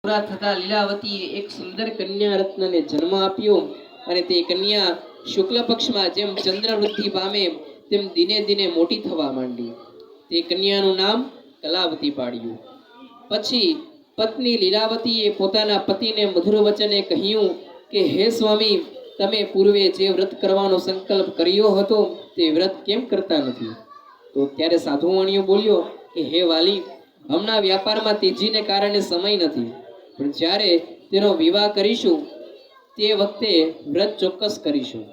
પૂરા થતા લીલાવતીએ એક સુંદર કન્યા રત્નને જન્મ આપ્યો અને તે કન્યા શુક્લ પક્ષમાં જેમ ચંદ્ર વૃદ્ધિ પામે તેમ દિને દિને મોટી થવા માંડી. તે કન્યાનું નામ કલાવતી પાડ્યું. પછી પત્ની લીલાવતીએ પોતાના પતિને મધુર વચને કહ્યું કે હે સ્વામી, તમે પૂર્વે જે વ્રત કરવાનો સંકલ્પ કર્યો હતો તે વ્રત કેમ કરતા નથી? તો ત્યારે સાધુવાણીઓ બોલ્યો કે હે વાલી, હમણાં વ્યાપારમાં તેજીને કારણે સમય નથી, પણ જ્યારે તેનો વિવાહ કરીશું તે વખતે વ્રત ચોક્કસ કરીશું.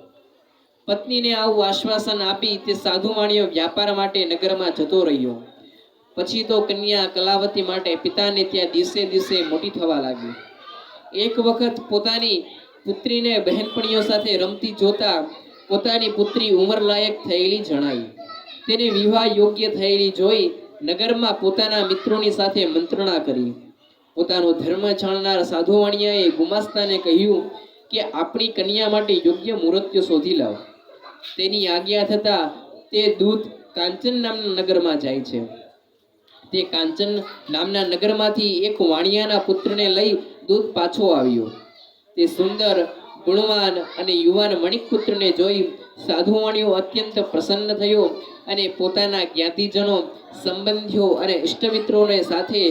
પત્નીને આવું આશ્વાસન આપી તે સાધુવાણીઓ વ્યાપાર માટે નગરમાં જતો રહ્યો. પછી તો કન્યા કલાવતી માટે પિતાને ત્યાં દિવસે દિવસે મોટી થવા લાગી. એક વખત પોતાની પુત્રીને બહેનપણીઓ સાથે રમતી જોતા પોતાની પુત્રી ઉંમરલાયક થયેલી જણાઈ. તેને વિવાહ યોગ્ય થયેલી જોઈ નગરમાં પોતાના મિત્રોની સાથે મંત્રણા કરી. પોતાનો ધર્મ જાણનાર સાધુવાણિયાએ ગુમાસ્તાને કહ્યું કે આપણી કન્યા માટે યોગ્ય મુહૂર્ત શોધી લાવ. તેની આજ્ઞા થતા તે દૂત કાંચન નામના નગરમાં જાય છે. તે કાંચન નામના નગરમાંથી એક વાણિયાના પુત્રને લઈ દૂત પાછો આવ્યો. તે સુંદર, ગુણવાન અને યુવાન મણિક પુત્રને જોઈ સાધુવાણીઓ અત્યંત પ્રસન્ન થયો અને પોતાના જ્ઞાતિજનો, સંબંધીઓ અને ઇષ્ટમિત્રોને સાથે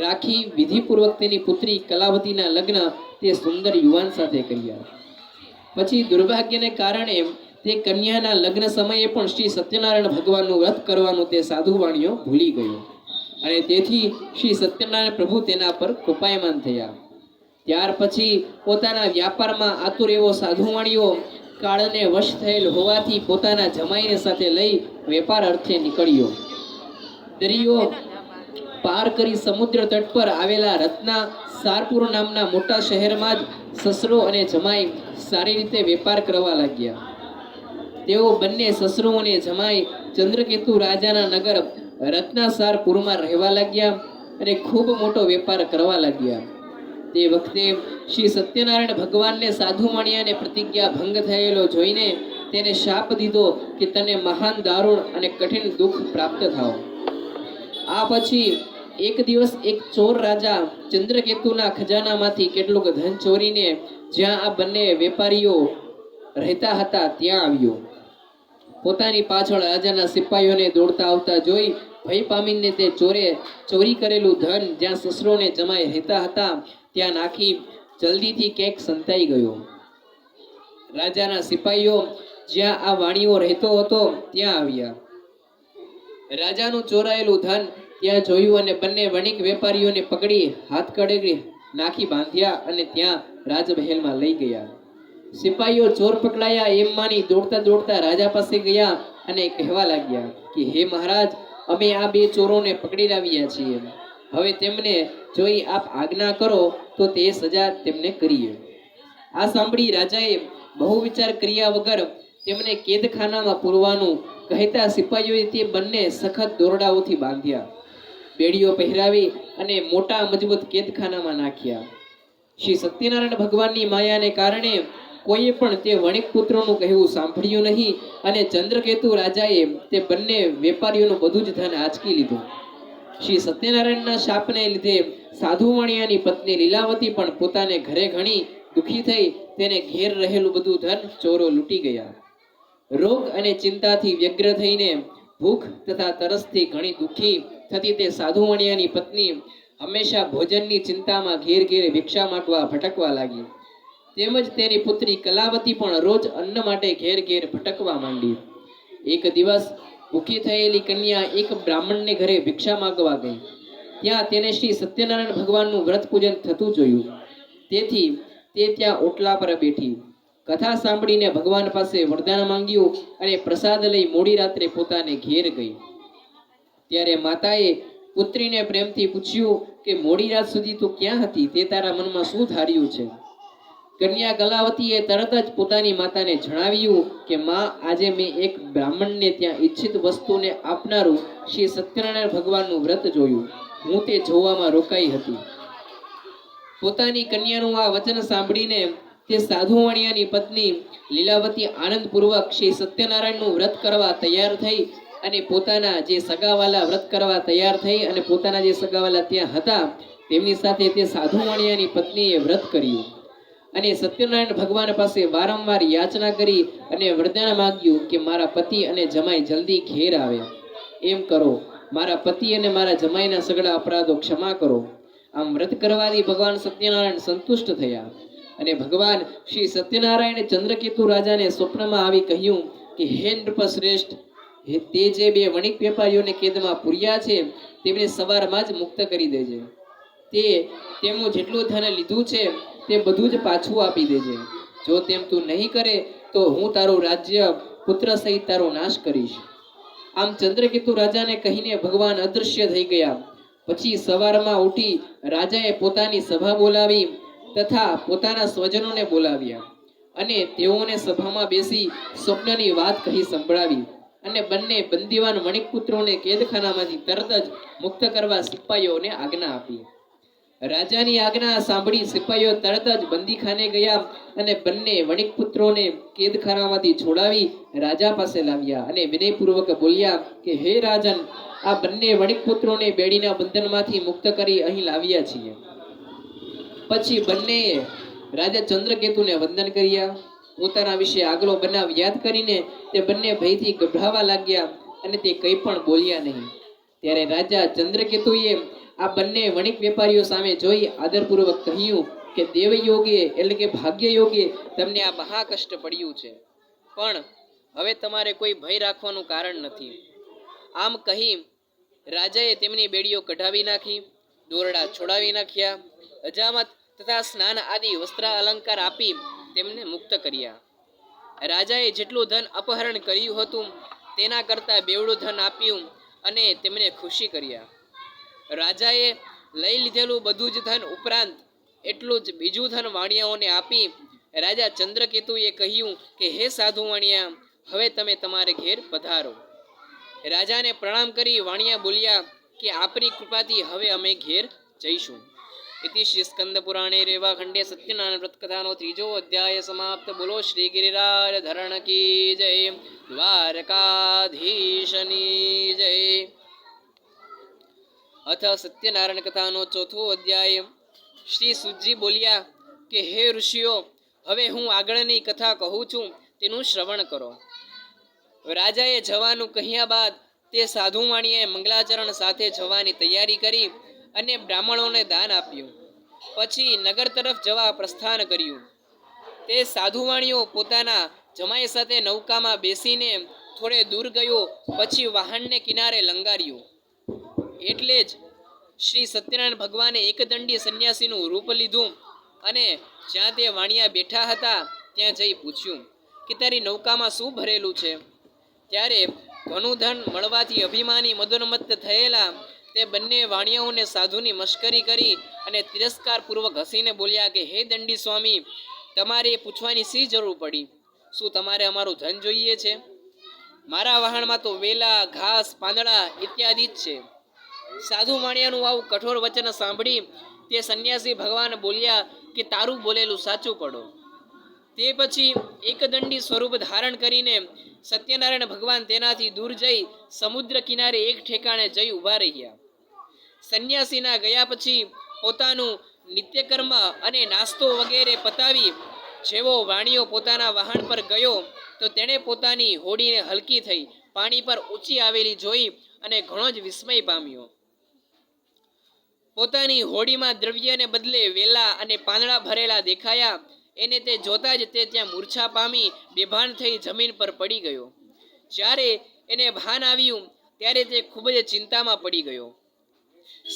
રાખી વિધિપૂર્વક તેની પુત્રી કલાવતીના લગ્ન તે સુંદર યુવાન સાથે કર્યા. પછી દુર્ભાગ્યને કારણે તે કન્યાના લગ્ન સમયે પણ શ્રી સત્યનારાયણ ભગવાનનું વ્રત કરવાનું તે સાધુવાણીઓ ભૂલી ગયો અને તેથી શ્રી સત્યનારાયણ પ્રભુ તેના પર કૃપાયમાન થયા. ત્યાર પછી પોતાના વ્યાપારમાં આતુર એવો સાધુવાણીઓ કાળને વશ થયેલ હોવાથી પોતાના જમાઈને સાથે લઈ વેપાર અર્થે નીકળ્યો. દરિયો પાર કરી સમુદ્ર તટ પર આવેલા રત્ના સારપુર નામના મોટા શહેરમાં જ સસરો અને જમાઈ સારી રીતે વેપાર કરવા લાગ્યા. તેઓ બંને સસરો અને જમાઈ ચંદ્રકેતુ રાજાના નગર રત્નાસારપુરમાં રહેવા લાગ્યા અને ખૂબ મોટો વેપાર કરવા લાગ્યા. તે વખતે શ્રી સત્યનારાયણ ભગવાનને સાધુવાણિયાને પ્રતિજ્ઞા ભંગ થયેલો જોઈને તેને શાપ દીધો કે તને મહાન દારૂણ અને કઠિન દુઃખ પ્રાપ્ત થાવ. આ પછી એક દિવસ એક ચોર રાજા ચંદ્રકેતુના ખજાનામાંથી કેટલુંક ધન ચોરીને જ્યાં આ બંને વેપારીઓ રહેતા હતા ત્યાં આવ્યો. પોતાની પાછળ રાજાના સિપાહીઓને દોડતા આવતા જોઈ ભય પામીને તે ચોરે ચોરી કરેલું ધન જ્યાં સસરોને જમાઈ રહેતા હતા ત્યાં નાખી જલ્દીથી ક્યાંક સંતાઈ ગયો. રાજાના સિપાહીઓ જ્યાં આ વાણીઓ રહેતો હતો ત્યાં આવ્યા. રાજાનું ચોરાયેલું ધન ત્યાં જોયું અને બંને વણિક વેપારીઓને પકડી હાથ કડે નાખી બાંધ્યા અને ત્યાં રાજમહેલમાં લઈ ગયા. સિપાહીઓ ચોર પકડાયા એમ માની દોડતા દોડતા રાજા પાસે ગયા અને કહેવા લાગ્યા કે હે મહારાજ, અમે આ બે ચોરોને પકડી લાવ્યા છીએ. હવે તેમને જોઈ આપ આજ્ઞા કરો તો તે સજા તેમને કરીએ. આ સાંભળી રાજાએ બહુ વિચાર કર્યા વગર તેમને કેદખાનામાં પૂરવાનું કહેતા સિપાહીઓએ તે બંને સખત દોરડાઓથી બાંધ્યા, બેડીઓ પહેરાવી અને મોટા મજબૂત કેદખાનામાં નાખ્યા. શ્રી સત્યનારાયણ ભગવાનની માયાને કારણે કોઈએ પણ તે વણિક પુત્રોનું કહેવું સાંભળ્યું નહીં અને ચંદ્રકેતુ રાજાએ તે બંને વેપારીઓનું બધું જ ધન આંચકી લીધું. શ્રી સત્યનારાયણના શાપને લીધે સાધુવાણિયાની પત્ની લીલાવતી પણ પોતાને ઘરે ઘણી દુઃખી થઈ તેને ઘેર રહેલું બધું ધન ચોરો લૂંટી ગયા. રોગ અને ચિંતાથી વ્યગ્ર થઈને ભૂખ તથા તરસથી ઘણી દુઃખી થતી તે સાધુવાણિયાની પત્ની હંમેશા ભોજનની ચિંતામાં ઘેર ઘેર ભિક્ષા માંગવા ભટકવા લાગી. તેમજ તેની પુત્રી કલાવતી પણ રોજ અન્ન માટે ઘેર ઘેર ભટકવા માંડી. એક દિવસ ભૂખી થયેલી કન્યા એક બ્રાહ્મણને ઘરે ભિક્ષા માંગવા ગઈ. ત્યાં તેને શ્રી સત્યનારાયણ ભગવાનનું વ્રત પૂજન થતું જોયું. તેથી તે ત્યાં ઓટલા પર બેઠી કથા સાંભળીને ભગવાન પાસે વરદાન માંગ્યું અને પ્રસાદ લઈ મોડી રાત્રે પોતાને ઘેર ગઈ. ત્યારે માતાએ પુત્રીને પ્રેમથી પૂછ્યું કે મોડી રાત સુધી તું ક્યાં હતી? તે તારા મનમાં શું ધાર્યું છે? કન્યા કલાવતીએ તરત જ પોતાની માતાને જણાવ્યું કે માં, આજે મેં એક બ્રાહ્મણને ત્યાં ઈચ્છિત વસ્તુને આપનારું શ્રી સત્યનારાયણ ભગવાનનું વ્રત જોયું. હું તે જોવામાં રોકાઈ હતી. પોતાની કન્યાનું આ વચન સાંભળીને તે સાધુવાણિયાની પત્ની લીલાવતી આનંદપૂર્વક શ્રી સત્યનારાયણનું વ્રત કરવા તૈયાર થઈ અને પોતાના જે સગાવાલા વ્રત કરવા તૈયાર થઈ અને પોતાના જે સગાવાલા ત્યાં હતા તેમની સાથે તે સાધુ વાણિયાની પત્નીએ વ્રત કર્યું અને સત્યનારાયણ ભગવાન પાસે વારંવાર યાચના કરી અને વરદાન માંગ્યું કે મારા પતિ અને જમાઈ જલ્દી ઘેર આવે. એમ કરો, મારા પતિ અને મારા જમાઈના સગળા અપરાધો ક્ષમા કરો. આમ વ્રત કરવાથી ભગવાન સત્યનારાયણ સંતુષ્ટ થયા અને ભગવાન શ્રી સત્યનારાયણે ચંદ્રકેતુ રાજાને સ્વપ્નમાં આવી કહ્યું કે હે નૃપશ્રેષ્ઠ, તે જે બે વણિક વેપારીઓને કેદમાં પૂર્યા છે તેમને સવારમાં જ મુક્ત કરી દેજે. તેમનું જેટલું ધન લીધું છે તે બધું જ પાછું આપી દેજે. જો તેમ તું નહીં કરે તો હું તારું રાજ્ય પુત્ર સહિત તારો નાશ કરીશ. આમ ચંદ્રકેતુ રાજાને કહીને ભગવાન અદૃશ્ય થઈ ગયા. પછી સવારમાં ઉઠી રાજાએ પોતાની સભા બોલાવી તથા પોતાના સ્વજનોને બોલાવ્યા અને તેઓને સભામાં બેસી સ્વપ્નની વાત કહી સંભળાવી અને બંને બંદીવાન વણિકપુત્રોને કેદખાનામાંથી તરત જ મુક્ત કરવા સિપાહીઓને આજ્ઞા આપી. રાજાની આજ્ઞા સાંભળી સિપાહીઓ તરત જ બંદીખાને ગયા અને બંને વણિકપુત્રોને કેદખાનામાંથી છોડાવી રાજા પાસે લાવ્યા અને વિનયપૂર્વક બોલ્યા કે હે રાજન, આ બંને વણિકપુત્રોને બેડીના બંધનમાંથી મુક્ત કરી અહીં લાવ્યા છીએ. પછી બંનેએ રાજા ચંદ્રકેતુને વંદન કર્યા. પોતાના વિશે આગલો બનાવ યાદ કરીને તે બંને ભયથી ગભરાવા લાગ્યા અને તે કંઈ પણ બોલ્યા નહીં. ત્યારે રાજા ચંદ્રકેતુએ આ બંને વણિક વેપારીઓ સામે જોઈ આદરપૂર્વક કહ્યું કે દેવયોગે એટલે કે ભાગ્યયોગે તમને આ મહા કષ્ટ પડ્યું છે, પણ હવે તમારે કોઈ ભય રાખવાનું કારણ નથી. આમ કહી રાજાએ તેમની બેડીઓ કઢાવી નાખી, દોરડા છોડાવી નાખ્યા, હજામત તથા સ્નાન આદિ વસ્ત્ર અલંકાર આપી તેમને મુક્ત કર્યા. રાજાએ જેટલું ધન અપહરણ કર્યું હતું તેના કરતા બેવડું ધન આપ્યું અને તેમને ખુશી કર્યા. રાજાએ લઈ લીધેલું બધું જ ધન ઉપરાંત એટલું જ બીજું ધન વાણિયાઓને આપી રાજા ચંદ્રકેતુએ કહ્યું કે હે સાધુ વાણિયા, હવે તમે તમારે ઘેર પધારો. રાજાને પ્રણામ કરી વાણિયા બોલ્યા કે આપની કૃપાથી હવે અમે ઘેર જઈશું. इति श्री स्कंद पुराणे रेवा खंडे सत्यनारायण व्रत कथानो त्रीजो अध्याय समाप्त. बोलो श्री गिरिराज धरण की जय, द्वारकाधीशनी जय. अथ सत्यनारायण कथानो चौथो अध्याय. श्री सुजी बोलिया કે હે ઋષિઓ, હવે હું આગળની કથા કહું છું તેનું શ્રવણ કરો. રાજાએ જવાનું કહ્યા બાદ તે સાધુ વાણીએ મંગલાચરણ સાથે જવાની તૈયારી કરી અને બ્રાહ્મણોને દાન આપ્યું. પછી નગર તરફ જવા પ્રસ્થાન કર્યું. તે સાધુ વાણીઓ પોતાના જમાઈ સાથે નૌકામાં બેસીને થોડે દૂર ગયો. પછી વાહનને કિનારે લંગાર્યું. એટલે જ શ્રી સત્યનારાયણ ભગવાને એકદંડી સંન્યાસીનું રૂપ લીધું અને જ્યાં તે વાણિયા બેઠા હતા ત્યાં જઈ પૂછ્યું કે તારી નૌકામાં શું ભરેલું છે? ત્યારે ઘણું ધન મળવાથી અભિમાની મદોન્મત્ત થયેલા તે બંને વાણિયાઓને સાધુની મશ્કરી કરી અને તિરસ્કારપૂર્વક હસીને બોલ્યા કે હે દંડી સ્વામી, તમારે એ પૂછવાની શી જરૂર પડી? શું તમારે અમારું ધન જોઈએ છે? મારા વહાણમાં તો વેલા, ઘાસ, પાંદડા ઇત્યાદિ જ છે. સાધુ વાણિયાનું આવું કઠોર વચન સાંભળી તે સંન્યાસી ભગવાન બોલ્યા કે તારું બોલેલું સાચું પડો. તે પછી એકદંડી સ્વરૂપ ધારણ કરીને સત્યનારાયણ ભગવાન તેનાથી દૂર જઈ સમુદ્ર કિનારે એક ઠેકાણે જઈ ઊભા રહ્યા. સંન્યાસીના ગયા પછી પોતાનું નિત્યકર્મ અને નાસ્તો વગેરે પતાવી જેવો વાણિયો પોતાના વાહન પર ગયો તો તેણે પોતાની હોડીને હલકી થઈ પાણી પર ઊંચી આવેલી જોઈ અને ઘણો જ વિસ્મય પામ્યો. પોતાની હોડીમાં દ્રવ્યને બદલે વેલા અને પાંદડા ભરેલા દેખાયા. એને તે જોતા જ તે ત્યાં મૂર્છા પામી બેભાન થઈ જમીન પર પડી ગયો. જ્યારે એને ભાન આવ્યું ત્યારે તે ખૂબ જ ચિંતામાં પડી ગયો.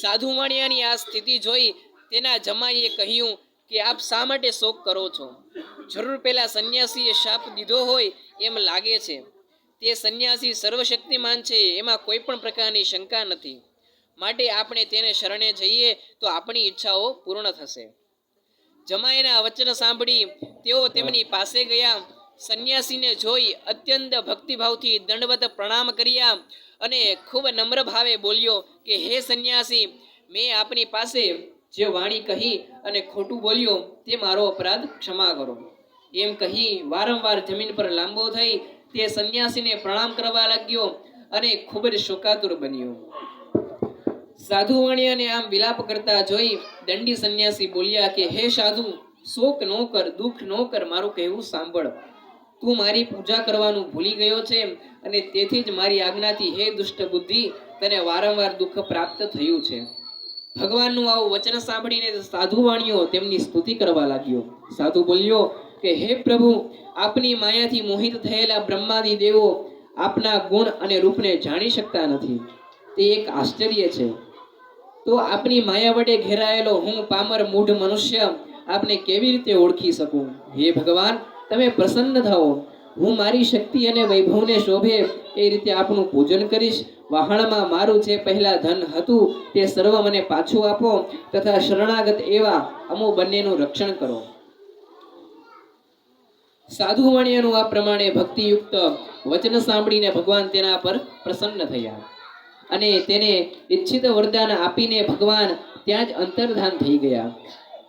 સાધુ વાણિયાની આ સ્થિતિ જોઈ તેના જમાઈએ કહ્યું કે આપ શા માટે શોક કરો છો? જરૂર પેલા સંન્યાસીએ શાપ દીધો હોય એમ લાગે છે. તે સંન્યાસી સર્વશક્તિમાન છે, એમાં કોઈ પણ પ્રકારની શંકા નથી. માટે આપણે તેને શરણે જઈએ તો આપણી ઈચ્છાઓ પૂર્ણ થશે. જમાઈના વચન સાંભળી તેઓ તેમની પાસે ગયા. સંન્યાસીને જોઈ અત્યંત ભક્તિભાવથી દંડવત પ્રણામ કર્યા અને ખૂબ નમ્ર ભાવે બોલ્યો કે હે સંન્યાસી, મેં આપની પાસે જે વાણી કહી અને ખોટું બોલ્યો તે મારો અપરાધ ક્ષમા કરો. એમ કહી વારંવાર જમીન પર લાંબો થઈ તે સંન્યાસીને પ્રણામ કરવા લાગ્યો અને ખૂબ જ શોકાતુર બન્યો. સાધુ વાણિયાને આમ વિલાપ કરતા જોઈ દંડી સંન્યાસી બોલ્યા કે હે સાધુ, શોક નો કર, દુઃખ નો કર, મારું કહેવું સાંભળ. તું મારી પૂજા કરવાનું ભૂલી ગયો છે અને તેથી જ મારી આજ્ઞાથી હે દુષ્ટ બુદ્ધિ તને વારંવાર દુઃખ પ્રાપ્ત થયું છે. ભગવાનનું આવું વચન સાંભળીને સાધુ વાણિયો તેમની સ્તુતિ કરવા લાગ્યો. સાધુ બોલ્યો કે હે પ્રભુ, આપની માયાથી મોહિત થયેલા બ્રહ્માદિ દેવો આપના ગુણ અને રૂપને જાણી શકતા નથી. તે એક આશ્ચર્ય છે. તો આપની માયા વડે ઘેરાયેલો હું પામર મૂઢ મનુષ્ય આપને કેવી રીતે ઓળખી શકું? હે ભગવાન, તમે પ્રસન્ન થાઓ. હું મારી શક્તિ અને વૈભવને શોભે એ રીતે આપનું પૂજન કરીશ. વહાણમાં મારું જે પહેલા ધન હતું તે સર્વ મને પાછું આપો તથા શરણાગત એવા અમો બંનેનું રક્ષણ કરો. સાધુ વાણિયાનું આ પ્રમાણે ભક્તિયુક્ત વચન સાંભળીને ભગવાન તેના પર પ્રસન્ન થયા અને તેને ઈચ્છિત વરદાન આપીને ભગવાન ત્યાં જ અંતર્ધાન થઈ ગયા.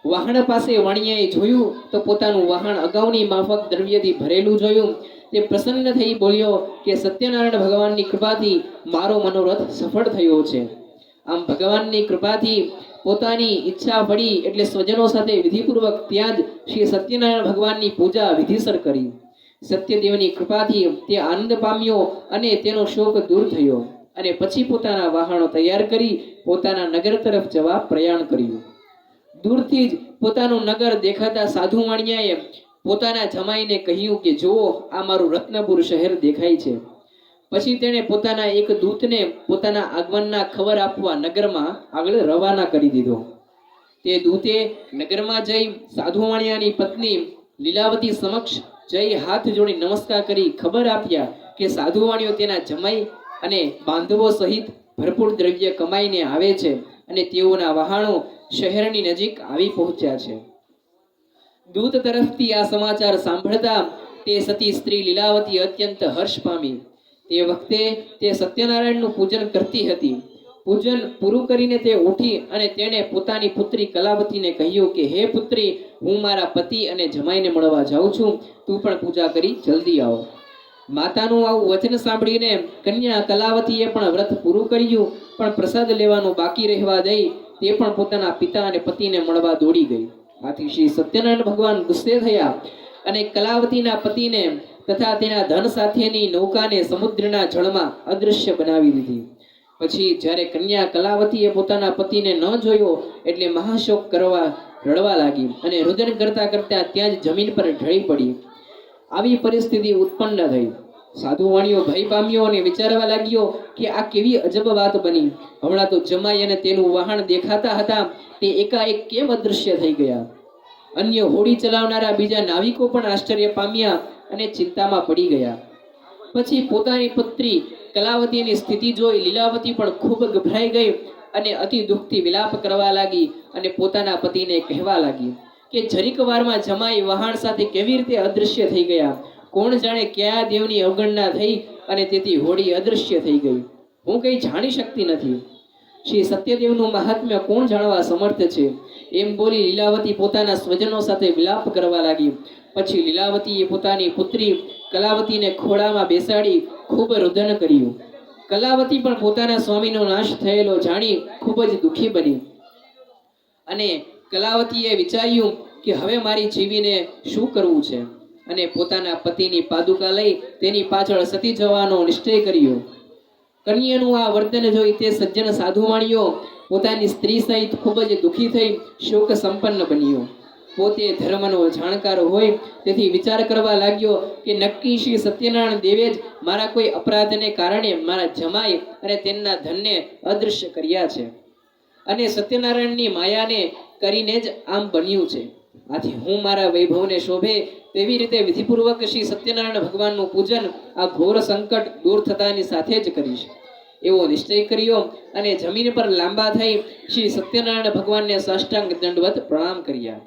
વાહણ પાસે વાણિયાએ જોયું તો પોતાનું વાહણ અગાઉની માફક દ્રવ્યથી ભરેલું જોયું. તે પ્રસન્ન થઈ બોલ્યો કે સત્યનારાયણ ભગવાનની કૃપાથી મારો મનોરથ સફળ થયો છે. આમ ભગવાનની કૃપાથી પોતાની ઈચ્છા પડી એટલે સ્વજનો સાથે વિધિપૂર્વક ત્યાં જ શ્રી સત્યનારાયણ ભગવાનની પૂજા વિધિસર કરી. સત્યદેવની કૃપાથી તે આનંદ પામ્યો અને તેનો શોક દૂર થયો અને પછી પોતાના વાહનો તૈયાર કરી પોતાના નગર તરફ જવા પ્રયાણ કર્યું. દૂરથી જ પોતાનું નગર દેખાતા સાધુ વાણિયાએ પોતાના જમાઈને કહ્યું કે જુઓ, આ મારું રત્નપુર શહેર દેખાય છે. પછી તેણે પોતાના એક દૂતને પોતાના આગમનના ખબર આપવા નગરમાં આગળ રવાના કરી દીધો. તે દૂતે નગરમાં જઈ સાધુ વાણિયાની પત્ની લીલાવતી સમક્ષ જઈ હાથ જોડી નમસ્કાર કરી ખબર આપ્યા કે સાધુ વાણિયો તેના જમાઈ અને બાંધવો સહિત ભરપૂર દ્રવ્ય કમાઈને આવે છે અને તેઓના વહાણો શહેરની નજીક આવી પહોંચ્યા છે. દૂત તરફથી આ સમાચાર સાંભળતા તે સતી સ્ત્રી લીલાવતી અત્યંત હર્ષ પામી. તે વખતે તે સત્યનારાયણનું પૂજન કરતી હતી. પૂજન પૂરું કરીને તે ઉઠી અને તેણે પોતાની પુત્રી કલાવતીને કહ્યું કે હે પુત્રી, હું મારા પતિ અને જમાઈને મળવા જાઉં છું, તું પણ પૂજા કરી જલ્દી આવો. માતાનું આવું વચન સાંભળીને કન્યા કલાવતીએ પણ વ્રત પૂરું કર્યું, પણ પ્રસાદ લેવાનું બાકી રહેવા દઈ તે પણ પોતાના પિતા અને પતિને મળવા દોડી ગઈ. આથી શ્રી સત્યનારાયણ ભગવાન ગુસ્સે થયા અને કલાવતીના પતિને તથા તેના ધન સાથેની નૌકાને સમુદ્રના જળમાં અદૃશ્ય બનાવી દીધી. પછી જ્યારે કન્યા કલાવતીએ પોતાના પતિને ન જોયો એટલે મહાશોક કરવા રડવા લાગી અને રુદન કરતા કરતા ત્યાં જ જમીન પર ઢળી પડી. આવી પરિસ્થિતિ ઉત્પન્ન થઈ. સાધુ વાણિયો ભય પામ્યો અને વિચારવા લાગ્યો કે આ કેવી અજબ વાત બની. હમણાં તો જમાઈ અને તેનું વાહન દેખાતા હતા, તે એકાએક કેમ અદૃશ્ય થઈ ગયા? અન્ય હોડી ચલાવનારા બીજા નાવિકો પણ આશ્ચર્ય પામ્યા અને ચિંતામાં પડી ગયા. પછી પોતાની પુત્રી કલાવતીની સ્થિતિ જોઈ લીલાવતી પણ ખૂબ ગભરાઈ ગઈ અને અતિ દુઃખથી વિલાપ કરવા લાગી અને પોતાના પતિને કહેવા લાગી કે જરીક વારમાં જમાઈ વહાણ સાથે કેવી રીતે અદૃશ્ય થઈ ગયા? કોણ જાણે કયા દેવની અવગણના થઈ અને તેથી હોડી અદૃશ્ય થઈ ગઈ? હું કંઈ જાણી શકતી નથી. શ્રી સત્યદેવનું મહાત્મ્ય કોણ જાણવા સમર્થ છે? એમ બોલી લીલાવતી પોતાના સ્વજનો સાથે વિલાપ કરવા લાગી. પછી લીલાવતીએ પોતાની પુત્રી કલાવતીને ખોળામાં બેસાડી ખૂબ રુદન કર્યું. કલાવતી પણ પોતાના સ્વામીનો નાશ થયેલો જાણી ખૂબ જ દુઃખી બની અને કલાવતીએ વિચાર્યું કે હવે મારી જીવીને શું કરવું છે અને પોતાના પતિની પાદુકા લઈ તેની પાછળ સતી જવાનો નિશ્ચય કર્યો. કન્યાનું આ વર્તન જોઈ તે સજ્જન સાધુ વાણિયો પોતાની સ્ત્રી સહિત ખૂબ જ દુઃખી થઈ શોક સંપન્ન બન્યો. પોતે ધર્મનો જાણકાર હોય તેથી વિચાર કરવા લાગ્યો કે નક્કી શ્રી સત્યનારાયણ દેવે જ મારા કોઈ અપરાધને કારણે મારા જમાઈ અને તેમના ધનને અદૃશ્ય કર્યા છે અને સત્યનારાયણની માયાને કરીને જ આમ બન્યું છે. આથી હું મારા વૈભવને શોભે તેવી રીતે વિધિપૂર્વક શ્રી સત્યનારાયણ ભગવાનનું પૂજન આ ઘોર સંકટ દૂર થતાની સાથે જ કરીશ એવો નિશ્ચય કર્યો અને જમીન પર લાંબા થઈ શ્રી સત્યનારાયણ ભગવાનને સાષ્ટાંગ દંડવત પ્રણામ કર્યા.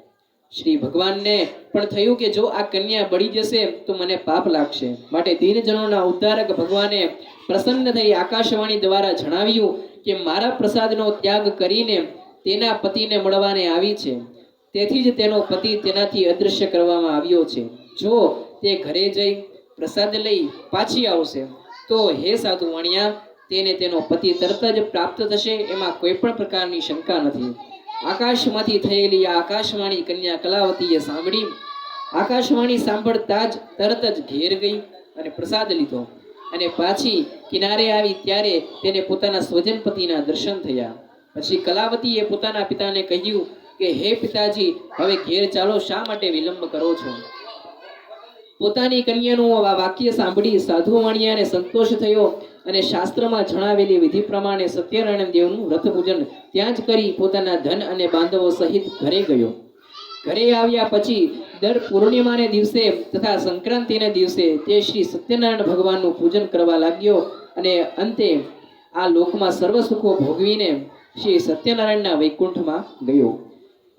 શ્રી ભગવાનને પણ થયું કે જો આ કન્યા બળી જશે તો મને પાપ લાગશે, માટે દીનજનોના ઉદ્ધારક ભગવાને પ્રસન્ન થઈ આકાશવાણી દ્વારા જણાવ્યું કે મારા પ્રસાદનો ત્યાગ કરીને તેના પતિને મળવાને આવી છે, તેથી જ તેનો પતિ તેનાથી અદૃશ્ય કરવામાં આવ્યો છે. જો તે ઘરે જઈ પ્રસાદ લઈ પાછી આવશે તો હે સાધુ વાણિયા, તેને તેનો પતિ તરત જ પ્રાપ્ત થશે, એમાં કોઈ પણ પ્રકારની શંકા નથી. આકાશમાંથી થયેલી આ આકાશવાણી કન્યા કલાવતીએ સાંભળી. આકાશવાણી સાંભળતા જ તરત જ ઘેર ગઈ અને પ્રસાદ લીધો અને પાછી કિનારે આવી ત્યારે તેને પોતાના સ્વજન પતિના દર્શન થયા. પછી કલાવતીએ પોતાના પિતાને કહ્યું કે હે પિતાજી, હવે ઘેર ચાલો, શા માટે વિલંબ કરો છો? પોતાની કન્યાનું આ વાક્ય સાંભળી સાધુ વાણિયાને સંતોષ થયો અને શાસ્ત્રમાં જણાવેલી વિધિ પ્રમાણે સત્યનારાયણ દેવનું રથ પૂજન ત્યાં જ કરી પોતાના ધન અને બાંધવો સહિત ઘરે ગયો. ઘરે આવ્યા પછી દર પૂર્ણિમાને દિવસે તથા સંક્રાંતિના દિવસે તે શ્રી સત્યનારાયણ ભગવાનનું પૂજન કરવા લાગ્યો અને અંતે આ લોકમાં સર્વ સુખો ભોગવીને શ્રી સત્યનારાયણના વૈકુંઠમાં ગયો.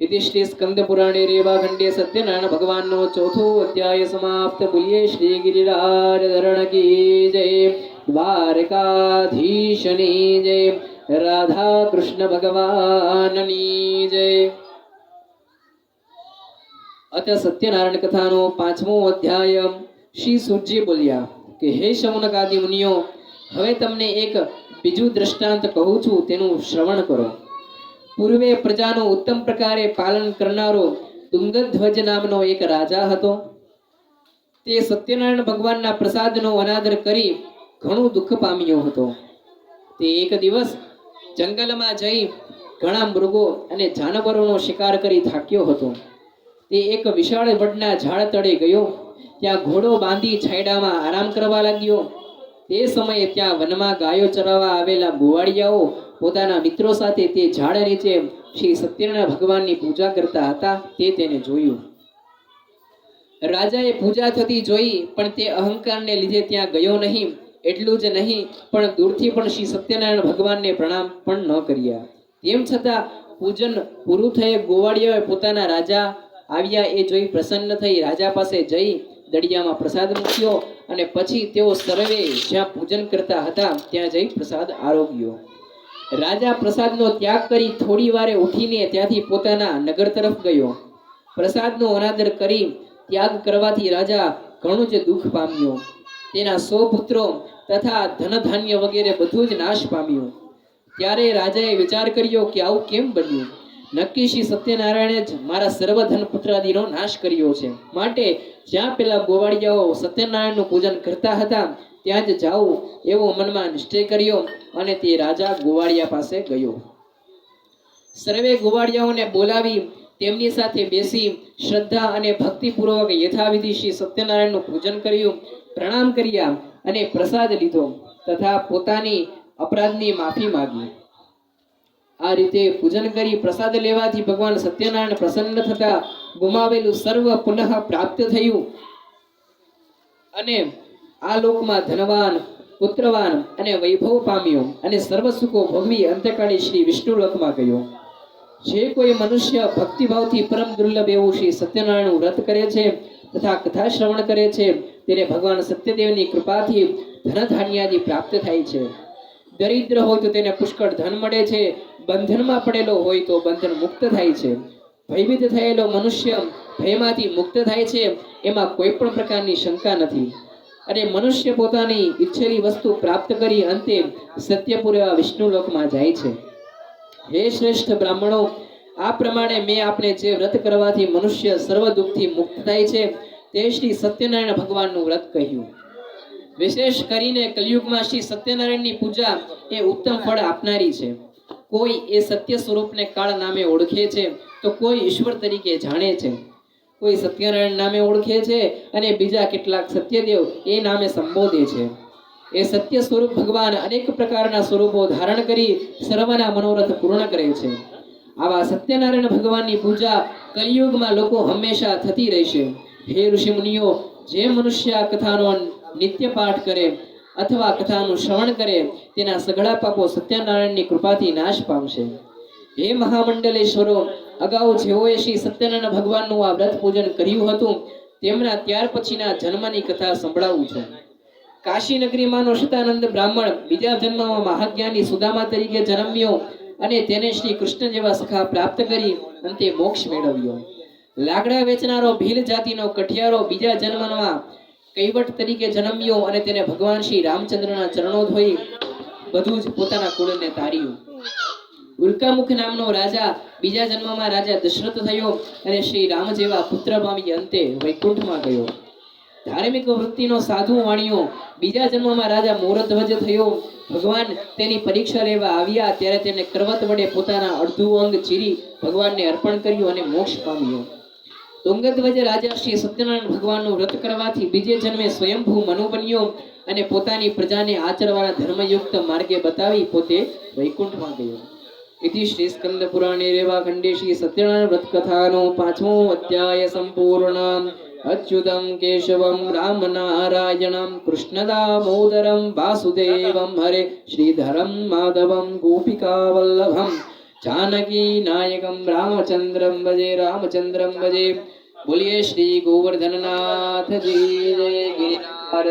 इति श्री स्कंद पुराणे रेवाखंडे सत्यनारायण भगवान नो चौथो अध्याय समाप्त. बोलिए श्री गिरिराज धरण की जय, द्वारकाधीशनी जय, राधा कृष्ण भगवाननी जय. अत सत्यनारायण कथानो 5मो अध्याय. श्री सूर्य बोलिया કે હે શૌનક આદિ મુનિઓ, હવે તમને એક બીજું દ્રષ્ટાંત કહું છું, તેનું શ્રવણ કરો. પૂર્વે પ્રજાનું ઉત્તમ પ્રકારે પાલન કરનારો તુંગધ્વજ નામનો એક રાજા હતો. તે સત્યનારાયણ ભગવાનના પ્રસાદનો અનાદર કરી ઘણું દુઃખ પામ્યો હતો. તે એક દિવસ જંગલમાં જઈ ઘણા મૃગો અને જાનવરોનો શિકાર કરી થાક્યો હતો. તે એક વિશાળ વડના ઝાડ તળે ગયો. ત્યાં ઘોડો બાંધી છાંયડામાં આરામ કરવા લાગ્યો. તે સમયે ત્યાં વનમાં ગાયો ચરાવવા આવેલા ગોવાળિયાઓ પોતાના મિત્રો સાથે તે ઝાડ નીચે શ્રી સત્યનારાયણ ભગવાનની પૂજા કરતા હતા. તે તેને જોયું. રાજાએ પૂજા થતી જોઈ, પણ તે અહંકારને લીધે ત્યાં ગયો નહીં. એટલું જ નહીં, પણ દૂરથી પણ શ્રી સત્યનારાયણ ભગવાનને પ્રણામ પણ ન કર્યા. તેમ છતાં પૂજન પૂરું થયે ગોવાળિયાએ પોતાના રાજા આવ્યા એ જોઈ પ્રસન્ન થઈ રાજા પાસે જઈ દડિયામાં પ્રસાદ મૂક્યો અને પછી તેઓ સર્વે જ્યાં પૂજન કરતા હતા ત્યાં જઈ પ્રસાદ આરોગ્યો. રાજા પ્રસાદનો ત્યાગ કરી થોડી વારે ઉઠીને ત્યાંથી પોતાના નગર તરફ ગયો. પ્રસાદનો અનાદર કરી ત્યાગ કરવાથી રાજા ઘણું જ દુઃખ પામ્યો. તેના 100 પુત્રો તથા ધન ધાન્ય વગેરે બધું જ નાશ પામ્યું. ત્યારે રાજાએ વિચાર કર્યો કે આવું કેમ બન્યું? નક્કી શ્રી સત્યનારાયણે જ મારા સર્વ ધન પુત્રાદિનો નાશ કર્યો છે. માટે જ્યાં પેલા ગોવાળિયાઓ સત્યનારાયણનું પૂજન કરતા હતા ત્યાં જ જાઉં એવો મનમાં નિશ્ચય કર્યો અને તે રાજા ગોવાળિયા પાસે ગયો. સર્વે ગોવાળિયાઓને બોલાવી તેમની સાથે બેસી શ્રદ્ધા અને ભક્તિપૂર્વક યથાવિધિ શ્રી સત્યનારાયણનું પૂજન કર્યું, પ્રણામ કર્યા અને પ્રસાદ લીધો તથા પોતાની અપરાધની માફી માંગી. આ રીતે પૂજન કરી પ્રસાદ લેવાથી ભગવાન સત્યનારાયણ પ્રસન્ન થતા ગુમાવેલું સર્વ પુનઃ પ્રાપ્ત થયું અને આ લોકમાં ધનવાન, પુત્રવાન અને વૈભવ પામ્યો અને સર્વ સુખો ભોગવી અંતકાળે શ્રી વિષ્ણુ લોકમાં ગયો. જે કોઈ મનુષ્ય ભક્તિભાવથી પરમ દુર્લભ એવું શ્રી સત્યનારાયણનું વ્રત કરે છે તથા કથા શ્રવણ કરે છે તેને ભગવાન સત્યદેવની કૃપાથી ધન ધાન્યાદિ પ્રાપ્ત થાય છે. દરિદ્ર હોય તો તેને પુષ્કળ ધન મળે છે. બંધનમાં પડેલો હોય તો બંધન મુક્ત થાય છે. ભયભીત થયેલો મનુષ્ય ભયમાંથી મુક્ત થાય છે. એમાં કોઈ પણ પ્રકારની શંકા નથી. અને મનુષ્ય પોતાની ઈચ્છેલી વસ્તુ પ્રાપ્ત કરી અંતે સત્યપુર એવા વિષ્ણુ લોકમાં જાય છે. હે શ્રેષ્ઠ બ્રાહ્મણો, આ પ્રમાણે મેં આપને જે વ્રત કરવાથી મનુષ્ય સર્વ દુઃખથી મુક્ત થાય છે તે શ્રી સત્યનારાયણ ભગવાનનું વ્રત કહ્યું. વિશેષ કરીને કલયુગમાં શ્રી સત્યનારાયણની પૂજા એ ઉત્તમ ફળ આપનારી છે. કોઈ એ સત્ય સ્વરૂપને કાળ નામે ઓળખે છે તો કોઈ ઈશ્વર તરીકે જાણે છે. કોઈ સત્યનારાયણ નામે ઓળખે છે અને બીજા કેટલાક સત્યદેવ એ નામે સંબોધે છે. એ સત્ય સ્વરૂપ ભગવાન અનેક પ્રકારના સ્વરૂપો ધારણ કરી સર્વના મનોરથ પૂર્ણ કરે છે. આવા સત્યનારાયણ ભગવાનની પૂજા કલિયુગમાં લોકો હંમેશા થતી રહેશે. હે ઋષિ મુનિઓ, જે મનુષ્ય આ કથાનો નિત્ય પાઠ કરે અથવા કથાનું શ્રવણ કરે તેના સઘળા પાપો સત્યનારાયણની કૃપાથી નાશ પામશે. હે મહામંડલેશ્વરો, અગાઉ જેઓએ શ્રી સત્યનારાયણ ભગવાનનું આ વ્રત પૂજન કર્યું હતું તેમના ત્યાર પછીના જન્મની કથા સંભળાવું છું. કાશી નગરીમાંનો શતાનંદ બ્રાહ્મણ બીજા જન્મમાં મહાજ્ઞાની સુદામા તરીકે જન્મ્યો અને તેને શ્રી કૃષ્ણ જેવા સખા પ્રાપ્ત કરી અંતે મોક્ષ મેળવ્યો. લાકડા વેચનારો ભીલ જાતિનો કઠિયારો બીજા જન્મમાં કૈવટ તરીકે જન્મ્યો અને તેને ભગવાન શ્રી રામચંદ્રના ચરણો ધોઈ બધું જ પોતાના કુળને તાર્યું. ઉલ્કામુખ નામનો રાજા બીજા જન્મમાં રાજા દશરથ થયો અને શ્રી રામ જેવા પુત્ર પામી અંતે વૈકુંઠમાં ગયો. ધાર્મિક વૃત્તિનો સાધુ વાણિયો બીજા જન્મમાં રાજા મોરધ્વજ થયો. ભગવાન તેની પરીક્ષા લેવા આવ્યા ત્યારે તેને કરવત વડે પોતાના અડધું અંગ ચીરી ભગવાનને અર્પણ કર્યું અને મોક્ષ પામ્યો. તુંગધ્વજ રાજા શ્રી સત્યનારાયણ ભગવાનનું વ્રત કરવાથી બીજે જન્મે સ્વયંભૂ મનુ બન્યો અને પોતાની પ્રજાને આચરવાના ધર્મયુક્ત માર્ગે બતાવી પોતે વૈકુંઠમાં ગયો. इति श्री स्कंद पुराणे रेवाखंडे श्री सत्यनारायण व्रत कथानो 5मो अध्याय संपूर्ण. अच्युतं केशवं रामनारायणं कृष्णदामोदरं वासुदेवं हरे श्रीधरं माधवं गोपिकावल्लभं जानकी नायकं रामचंद्रं भजे. बोलिए श्री गोवर्धननाथ जी जय. गिरिनार